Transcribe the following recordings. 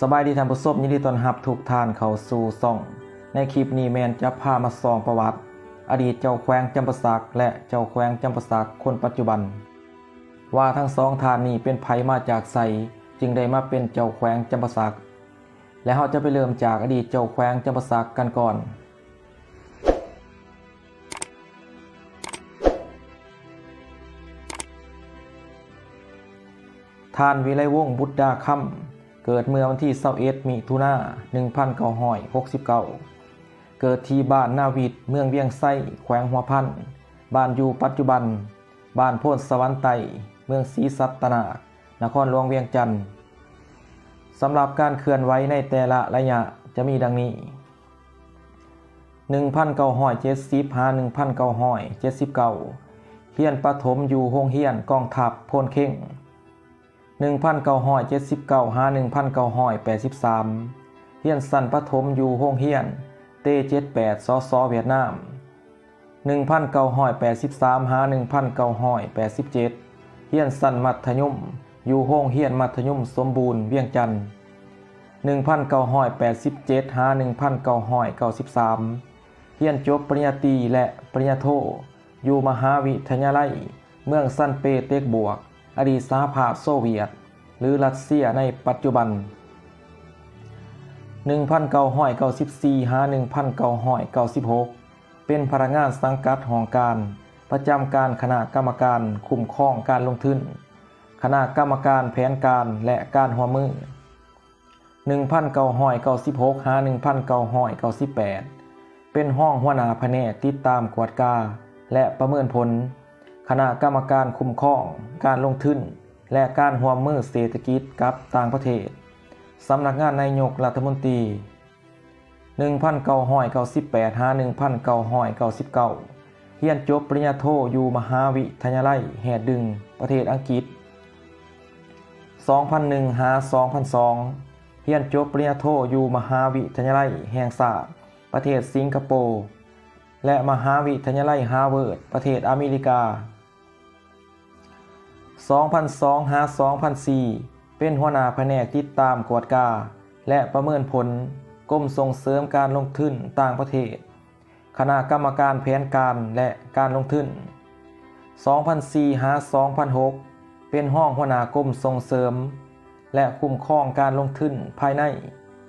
สบายดีท่านผู้ชมยินดีต้อนรับทุกท่านเข้าสู่ช่องในคลิปนี้แมนจะพามาส่องประวัติอดีตเจ้าแขวงจำปาสักและเจ้าแขวงจำปาสักคนปัจจุบันว่าทั้งสองท่านนี้เป็นไผมาจากไสจึงได้มาเป็นเจ้าแขวงจำปาสักและเราจะไปเริ่มจากอดีตเจ้าแขวงจำปาสักกันก่อนท่านวิไลวงศ์บุตรดาค่ำเกิดเมื่อวันที่21มิถุนายน1969เกิดที่บ้านนาวิดเมืองเวียงไส้แขวงหัวพันบ้านอยู่ปัจจุบันบ้านโพนสวรรค์ไต่เมืองศรีสัตนานครหลวงเวียงจันทน์สำหรับการเคลื่อนไหวในแต่ละระยะจะมีดังนี้1970 หา 1979เฮียนประถมอยู่โรงเรียนกองทัพโพนเข่ง1979 หา 1983เฮียนสั้นประถมอยู่โรงเรียนเต78 สสเวียดนาม1983 หา 1987เฮียนสั้นมัธยมอยู่โรงเรียนมัธยมสมบูรณ์เวียงจันทน์1987 หา 1993เฮียนจบปริญญาตรีและปริญญาโทอยู่มหาวิทยาลัยเมืองซันเปเตร์สเบิร์กอดีตสหภาพโซเวียตหรือรัสเซียในปัจจุบัน1994 หา 1996เป็นพนักงานสังกัดหองการประจำการคณะกรรมการคุ้มครองการลงทุนคณะกรรมการแผนการและการร่วมมือ1996 หา 1998เป็นห้องหัวหน้าแผนกติดตามกวดกาและประเมินผลคณะกรรมการคุ้มครองการลงทุนและการร่วมมือเศรษฐกิจกับต่างประเทศสำนักงานนายกรัฐมนตรี1998 หา 1999เรียนจบปริญญาโทอยู่มหาวิทยาลัยแฮดดึงประเทศอังกฤษ2001 หา 2002เรียนจบปริญญาโทอยู่มหาวิทยาลัยแห่งชาติประเทศสิงคโปร์และมหาวิทยาลัยฮาร์วาร์ดประเทศอเมริกา2002 หา 2004เป็นหัวหน้าแผนกติดตามกวดกาและประเมินผลกรมส่งเสริมการลงทุนต่างประเทศคณะกรรมการแผนการและการลงทุน2004 หา 2006เป็นห้องหัวหน้ากรมส่งเสริมและคุ้มครองการลงทุนภายใน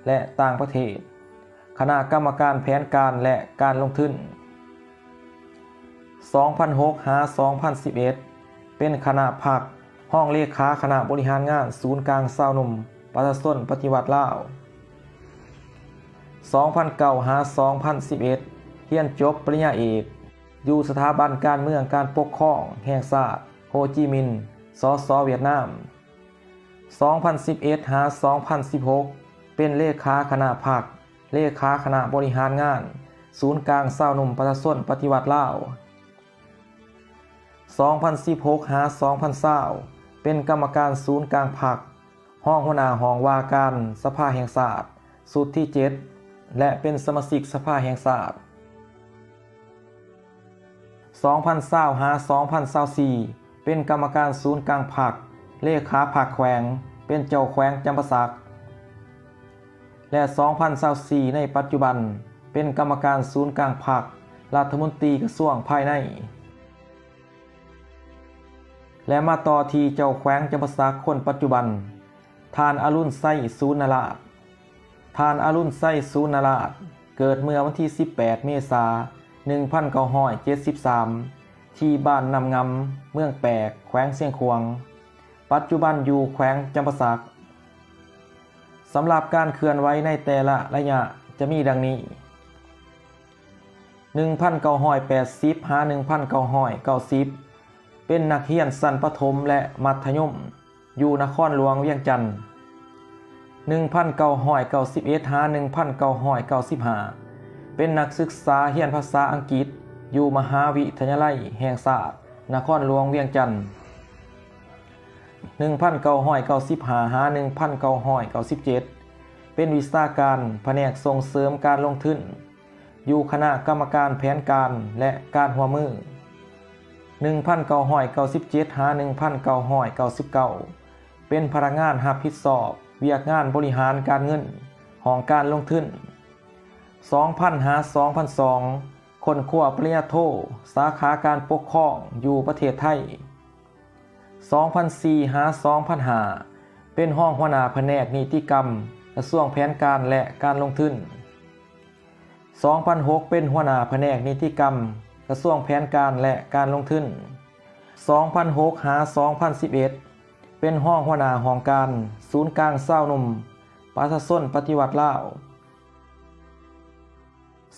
และต่างประเทศคณะกรรมการแผนการและการลงทุน2006 หา 2011เป็นคณะผักห้องเลขาคณะบริหารงานศูนย์กลางชาวหนุ่มประชาชนปฏิวัติลาว2009 หา 2011เรียนจบปริญญาเอกอยู่สถาบันการเมืองการปกครองแห่งชาติโฮจิมินห์สสเวียดนาม2011 หา 2016เป็นเลขาคณะผักเลขาคณะบริหารงานศูนย์กลางชาวหนุ่มประชาชนปฏิวัติลาว2016 หา 2020เป็นกรรมการศูนย์กลางพรรคห้องหัวหน้าห้องว่าการสภาแห่งชาติสุดที่7และเป็นสมาชิกสภาแห่งชาติ2020 หา 2024เป็นกรรมการศูนย์กลางพรรคเลขาพรรคแขวงเป็นเจ้าแขวงจำปาสักและ2024ในปัจจุบันเป็นกรรมการศูนย์กลางพรรครัฐมนตรีกระทรวงภายในและมาต่อที่เจ้าแขวงจำปาสักคนปัจจุบันท่านอรุณไส้สูนราชท่านอรุณไส้สูนราชเกิดเมื่อวันที่18 เมษายน 1973ที่บ้านนำงำเมืองแปกแขวงเสียงขวางปัจจุบันอยู่แขวงจำปาสักสำหรับการเคลื่อนไหวในแต่ละระยะจะมีดังนี้1980 หา 1990เป็นนักเรียนชั้นประถมและมัธยมอยู่นครหลวงเวียงจันทน์1991 หา 1995เป็นนักศึกษาเรียนภาษาอังกฤษอยู่มหาวิทยาลัยแห่งชาตินครหลวงเวียงจันทน์1995 หา 1997เป็นวิชาการแผนกส่งเสริมการลงทุนอยู่คณะกรรมการแผนการและการร่วมมือ1997 หา 1999เป็นพนักงานรับผิดชอบ เวียกงานบริหารการเงินห้องการลงทุน 2000-2002 คนขั้วปริญญาโทสาขาการปกครองอยู่ประเทศไทย 2004-2005 เป็นห้องหัวหน้าแผนกนิติกรรมกระทรวงแผนการและการลงทุน 2006 เป็นหัวหน้าแผนกนิติกรรมกระทรวงแผนการและการลงทุน 2006-2011 เป็นห้องหัวหน้าห้องการศูนย์กลางเศร้าหนุ่มประชาชนปฏิวัติลาว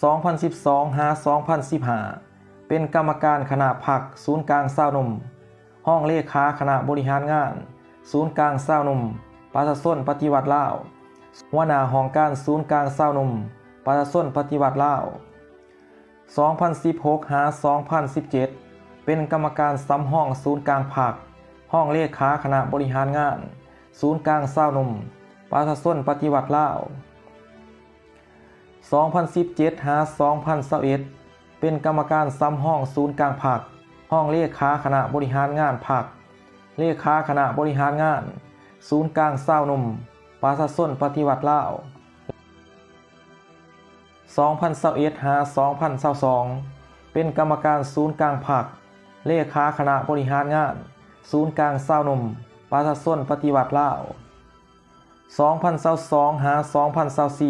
2012-2015 เป็นกรรมการคณะพรรคศูนย์กลางเศร้าหนุ่มห้องเลขาคณะบริหารงานศูนย์กลางเศร้าหนุ่มประชาชนปฏิวัติลาวหัวหน้าห้องการศูนย์กลางเศร้าหนุ่มประชาชนปฏิวัติลาว 2016-2017 เป็นกรรมการสำห้องศูนย์กลางพรรคห้องเลขาคณะบริหารงานศูนย์กลางเศร้าหนุ่มประชาชนปฏิวัติลาว 2017-2021 เป็นกรรมการสำห้องศูนย์กลางพรรคห้องเลขาคณะบริหารงานพรรคเลขาคณะบริหารงานศูนย์กลางเศร้าหนุ่มประชาชนปฏิวัติลาว 2021-2022 เป็นกรรมการศูนย์กลางพรรคเลขาคณะบริหารงานศูนย์กลางเศร้าหนุ่มประชาชนปฏิวัติลาว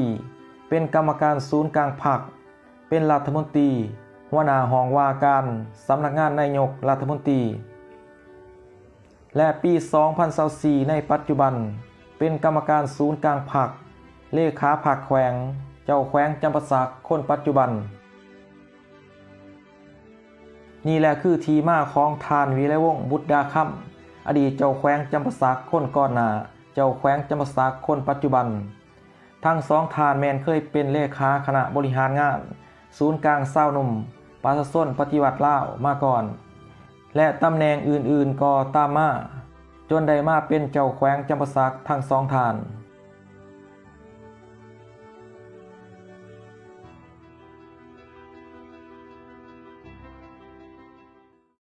2022-2024 เป็นกรรมการศูนย์กลางพรรคเป็นรัฐมนตรีหัวหน้าห้องว่าการสำนักงานนายกรัฐมนตรีและปี 2024 ในปัจจุบันเป็นกรรมการศูนย์กลางพรรคเลขาพรรคแขวงเจ้าแขวงจำปาสักคนปัจจุบันนี่แหละคือที่มาของทานวีระวงศ์บุตรดาค่ำอดีตเจ้าแขวงจำปาสักคนก่อนหน้าเจ้าแขวงจำปาสักคนปัจจุบันทั้งสองทานแมนเคยเป็นเลขาคณะบริหารงานศูนย์กลางเศร้าหนุ่มประชาชนปฏิวัติลาวมาก่อนและตำแหน่งอื่นๆก็ตามมาจนได้มาเป็นเจ้าแขวงจำปาสักทั้งสองทาน